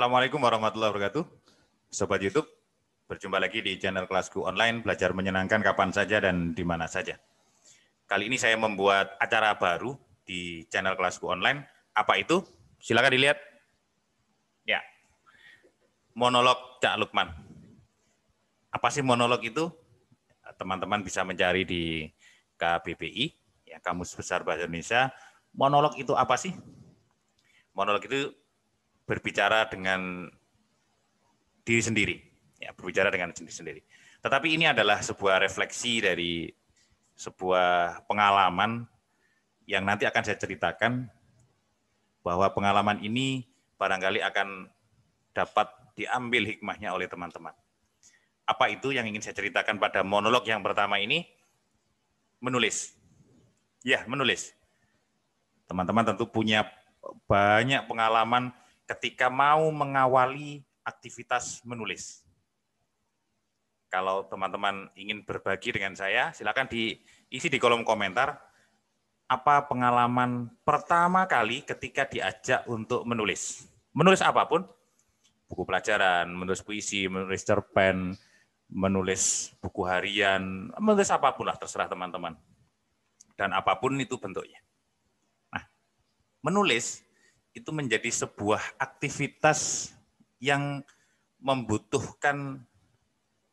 Assalamualaikum warahmatullahi wabarakatuh. Sobat YouTube, berjumpa lagi di channel Kelasku Online, belajar menyenangkan kapan saja dan di mana saja. Kali ini saya membuat acara baru di channel Kelasku Online. Apa itu? Silakan dilihat. Ya, monolog Cak Lukman. Apa sih monolog itu? Teman-teman bisa mencari di KBBI, ya, Kamus Besar Bahasa Indonesia. Monolog itu apa sih? Monolog itu berbicara dengan diri sendiri, ya, berbicara dengan diri sendiri. Tetapi ini adalah sebuah refleksi dari sebuah pengalaman yang nanti akan saya ceritakan, bahwa pengalaman ini barangkali akan dapat diambil hikmahnya oleh teman-teman. Apa itu yang ingin saya ceritakan pada monolog yang pertama ini? Menulis. Ya, menulis. Teman-teman tentu punya banyak pengalaman ketika mau mengawali aktivitas menulis. Kalau teman-teman ingin berbagi dengan saya, silakan diisi di kolom komentar. Apa pengalaman pertama kali ketika diajak untuk menulis? Menulis apapun, buku pelajaran, menulis puisi, menulis cerpen, menulis buku harian, menulis apapun lah, terserah teman-teman. Dan apapun itu bentuknya. Nah, menulis itu menjadi sebuah aktivitas yang membutuhkan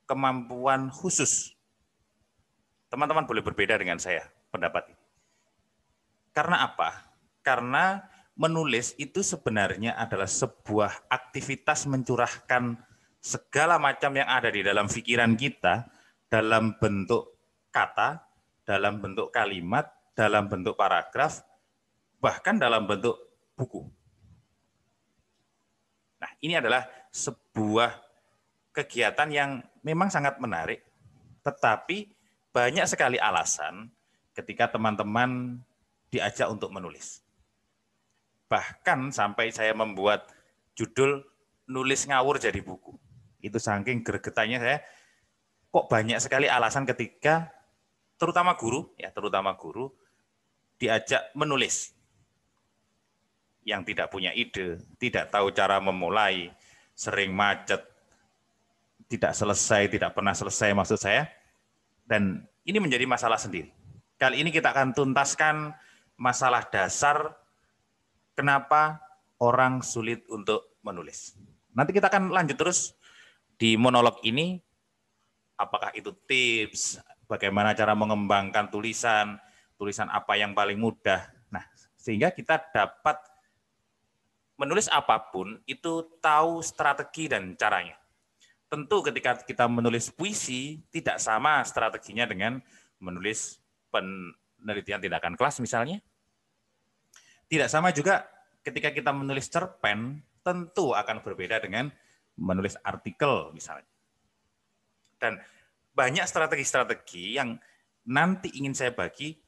kemampuan khusus. Teman-teman boleh berbeda dengan saya pendapat ini. Karena apa? Karena menulis itu sebenarnya adalah sebuah aktivitas mencurahkan segala macam yang ada di dalam pikiran kita dalam bentuk kata, dalam bentuk kalimat, dalam bentuk paragraf, bahkan dalam bentuk buku. Nah, ini adalah sebuah kegiatan yang memang sangat menarik, tetapi banyak sekali alasan ketika teman-teman diajak untuk menulis. Bahkan sampai saya membuat judul nulis ngawur jadi buku. Itu saking gregetannya saya, kok banyak sekali alasan ketika terutama guru diajak menulis. Yang tidak punya ide, tidak tahu cara memulai, sering macet, tidak selesai, tidak pernah selesai maksud saya. Dan ini menjadi masalah sendiri. Kali ini kita akan tuntaskan masalah dasar kenapa orang sulit untuk menulis. Nanti kita akan lanjut terus di monolog ini, apakah itu tips, bagaimana cara mengembangkan tulisan, tulisan apa yang paling mudah. Nah, sehingga kita dapat menulis apapun itu tahu strategi dan caranya. Tentu ketika kita menulis puisi, tidak sama strateginya dengan menulis penelitian tindakan kelas misalnya. Tidak sama juga ketika kita menulis cerpen, tentu akan berbeda dengan menulis artikel misalnya. Dan banyak strategi-strategi yang nanti ingin saya bagi.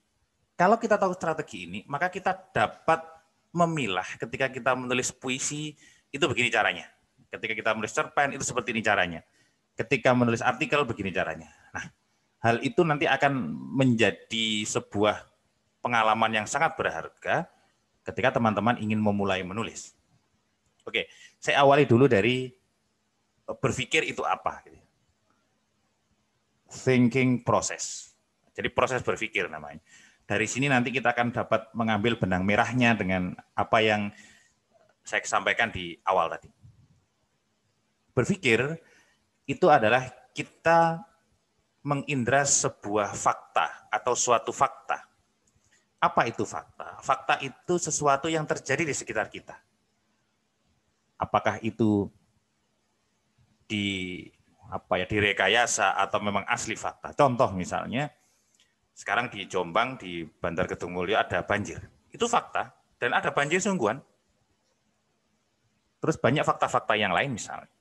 Kalau kita tahu strategi ini, maka kita dapat memilah ketika kita menulis puisi, itu begini caranya. Ketika kita menulis cerpen, itu seperti ini caranya. Ketika menulis artikel, begini caranya. Nah, hal itu nanti akan menjadi sebuah pengalaman yang sangat berharga ketika teman-teman ingin memulai menulis. Oke, saya awali dulu dari berpikir itu apa. Thinking process. Jadi proses berpikir namanya. Dari sini nanti kita akan dapat mengambil benang merahnya dengan apa yang saya sampaikan di awal tadi. Berpikir itu adalah kita mengindra sebuah fakta atau suatu fakta. Apa itu fakta? Fakta itu sesuatu yang terjadi di sekitar kita. Apakah itu direkayasa atau memang asli fakta. Contoh misalnya, sekarang di Jombang, di Bandar Kedung Mulyo ada banjir. Itu fakta, dan ada banjir sungguhan. Terus banyak fakta-fakta yang lain misalnya.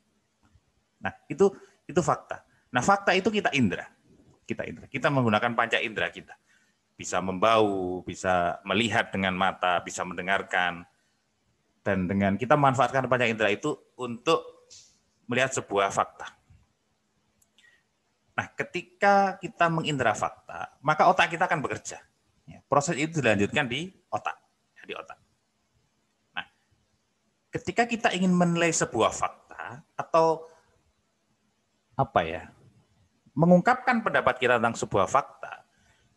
Nah, itu fakta. Nah, fakta itu kita indra. Kita menggunakan panca indra kita. Bisa membau, bisa melihat dengan mata, bisa mendengarkan. Dan dengan kita memanfaatkan panca indra itu untuk melihat sebuah fakta. Nah, ketika kita mengindra fakta, maka otak kita akan bekerja. Proses itu dilanjutkan di otak. Nah, ketika kita ingin menilai sebuah fakta atau mengungkapkan pendapat kita tentang sebuah fakta,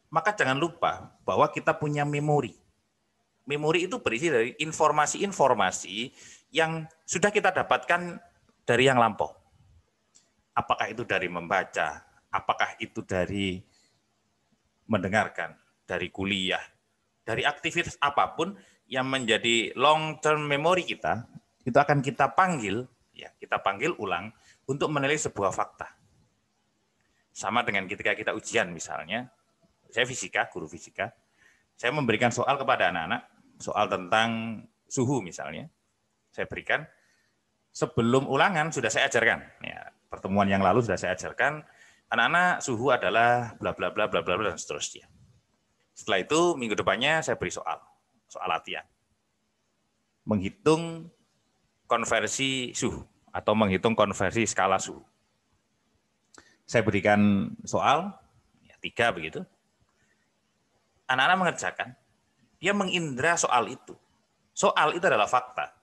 maka jangan lupa bahwa kita punya memori. Memori itu berisi dari informasi-informasi yang sudah kita dapatkan dari yang lampau. Apakah itu dari membaca, apakah itu dari mendengarkan, dari kuliah, dari aktivitas apapun yang menjadi long term memory kita, itu akan kita panggil ulang untuk menilai sebuah fakta. Sama dengan ketika kita ujian misalnya, saya guru fisika, saya memberikan soal kepada anak-anak, soal tentang suhu misalnya, saya berikan, sebelum ulangan sudah saya ajarkan, ya, pertemuan yang lalu sudah saya ajarkan, anak-anak suhu adalah bla bla bla bla bla dan seterusnya. Setelah itu minggu depannya saya beri soal latihan, menghitung konversi suhu atau menghitung konversi skala suhu. Saya berikan soal, ya, 3 begitu. Anak-anak mengerjakan, dia mengindra soal itu. Soal itu adalah fakta.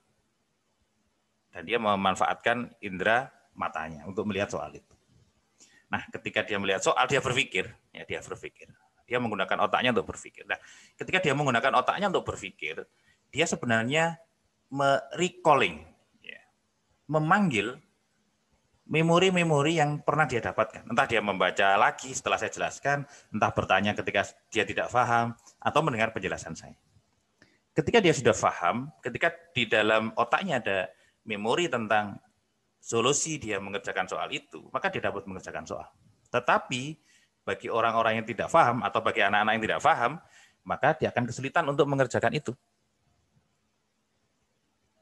Dan dia memanfaatkan indera matanya untuk melihat soal itu. Nah, ketika dia melihat soal, dia berpikir. Dia menggunakan otaknya untuk berpikir. Nah, ketika dia menggunakan otaknya untuk berpikir, dia sebenarnya recalling, memanggil memori-memori yang pernah dia dapatkan. Entah dia membaca lagi setelah saya jelaskan, entah bertanya ketika dia tidak paham, atau mendengar penjelasan saya. Ketika dia sudah paham, ketika di dalam otaknya ada memori tentang solusi dia mengerjakan soal itu, maka dia dapat mengerjakan soal. Tetapi bagi orang-orang yang tidak paham atau bagi anak-anak yang tidak paham, maka dia akan kesulitan untuk mengerjakan itu.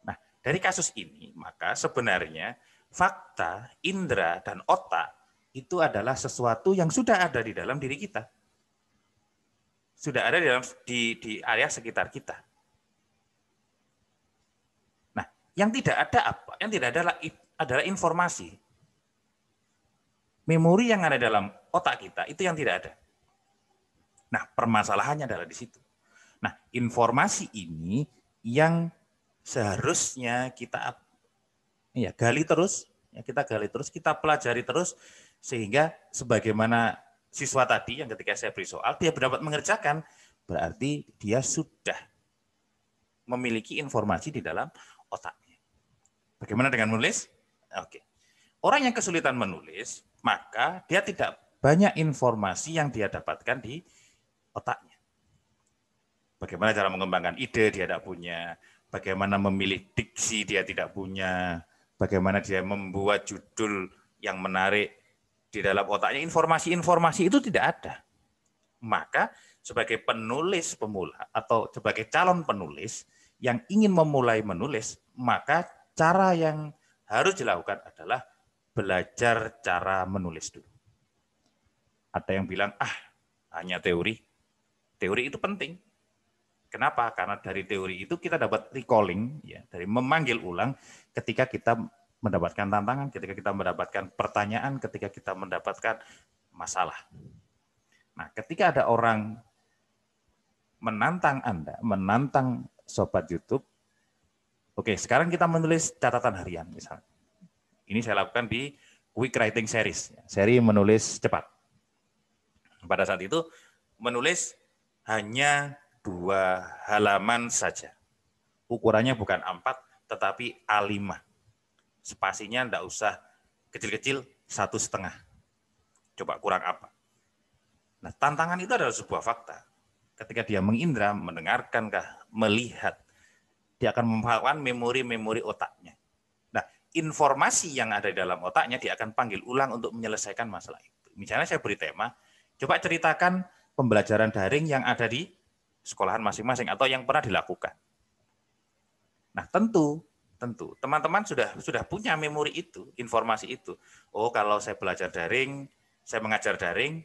Nah, dari kasus ini, maka sebenarnya fakta, indera, dan otak itu adalah sesuatu yang sudah ada di dalam diri kita. Sudah ada di area sekitar kita. Nah, yang tidak ada apa? Yang tidak ada adalah informasi. Memori yang ada dalam otak kita itu yang tidak ada. Nah, permasalahannya adalah di situ. Nah, informasi ini yang seharusnya kita gali terus, kita pelajari terus, sehingga sebagaimana siswa tadi yang ketika saya beri soal, dia dapat mengerjakan, berarti dia sudah memiliki informasi di dalam otaknya. Bagaimana dengan menulis? Oke. Orang yang kesulitan menulis, maka dia tidak banyak informasi yang dia dapatkan di otaknya. Bagaimana cara mengembangkan ide, dia tidak punya. Bagaimana memilih diksi, dia tidak punya. Bagaimana dia membuat judul yang menarik di dalam otaknya, informasi-informasi itu tidak ada. Maka sebagai penulis pemula atau sebagai calon penulis yang ingin memulai menulis, maka cara yang harus dilakukan adalah belajar cara menulis dulu. Ada yang bilang, hanya teori. Teori itu penting. Kenapa? Karena dari teori itu kita dapat recalling, ya, dari memanggil ulang ketika kita mendapatkan tantangan, ketika kita mendapatkan pertanyaan, ketika kita mendapatkan masalah. Nah, ketika ada orang menantang Anda, menantang sobat YouTube, oke, sekarang kita menulis catatan harian misalnya. Ini saya lakukan di Quick Writing Series, seri menulis cepat. Pada saat itu menulis hanya 2 halaman saja. Ukurannya bukan A4, tetapi A5. Spasinya tidak usah kecil-kecil, 1,5. Coba kurang apa? Nah, tantangan itu adalah sebuah fakta. Ketika dia mengindra, mendengarkankah, melihat, dia akan memanfaatkan memori-memori otaknya. Nah, informasi yang ada di dalam otaknya, dia akan panggil ulang untuk menyelesaikan masalah itu. Misalnya saya beri tema, coba ceritakan pembelajaran daring yang ada di sekolahan masing-masing atau yang pernah dilakukan. Nah, tentu teman-teman sudah punya memori itu, informasi itu. Oh, kalau saya belajar daring, saya mengajar daring,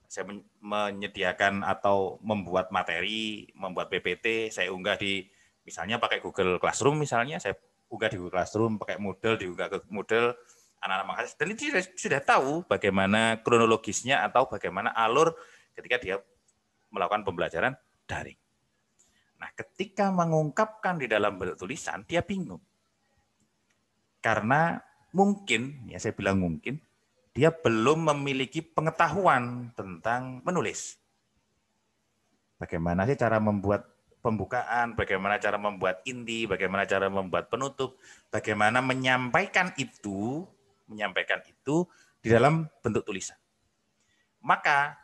saya menyediakan atau membuat materi, membuat PPT, saya unggah di misalnya pakai Google Classroom misalnya, saya unggah di Google Classroom, pakai Moodle, diunggah ke Moodle, anak-anak mengakses, dan itu sudah tahu bagaimana kronologisnya atau bagaimana alur ketika dia melakukan pembelajaran daring. Nah, ketika mengungkapkan di dalam bentuk tulisan, dia bingung. Karena mungkin, ya saya bilang mungkin, dia belum memiliki pengetahuan tentang menulis. Bagaimana sih cara membuat pembukaan, bagaimana cara membuat inti, bagaimana cara membuat penutup, bagaimana menyampaikan itu di dalam bentuk tulisan. Maka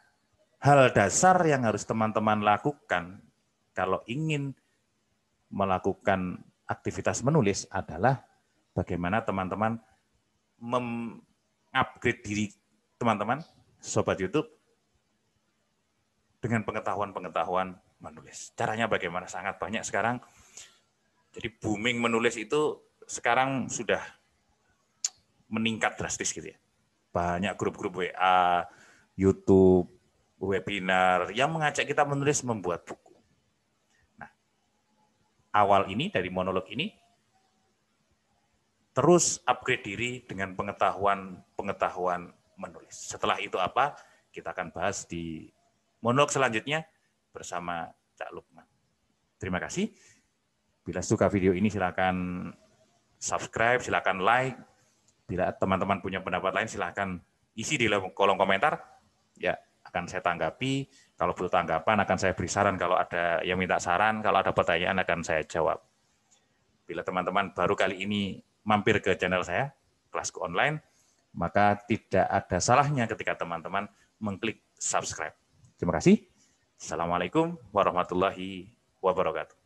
hal dasar yang harus teman-teman lakukan kalau ingin melakukan aktivitas menulis adalah bagaimana teman-teman mengupgrade diri teman-teman, Sobat YouTube, dengan pengetahuan-pengetahuan menulis. Caranya bagaimana? Sangat banyak sekarang. Jadi booming menulis itu sekarang sudah meningkat drastis gitu ya. Banyak grup-grup WA, YouTube, webinar yang mengajak kita menulis, membuat buku. Nah, awal ini dari monolog ini terus upgrade diri dengan pengetahuan menulis. Setelah itu apa? Kita akan bahas di monolog selanjutnya bersama Cak Lukman. Terima kasih. Bila suka video ini silakan subscribe, silakan like. Bila teman-teman punya pendapat lain silakan isi di kolom komentar. Ya, akan saya tanggapi. Kalau butuh tanggapan akan saya beri saran. Kalau ada yang minta saran, kalau ada pertanyaan akan saya jawab. Bila teman-teman baru kali ini mampir ke channel saya, Kelasku Online, maka tidak ada salahnya ketika teman-teman mengklik subscribe. Terima kasih. Assalamualaikum warahmatullahi wabarakatuh.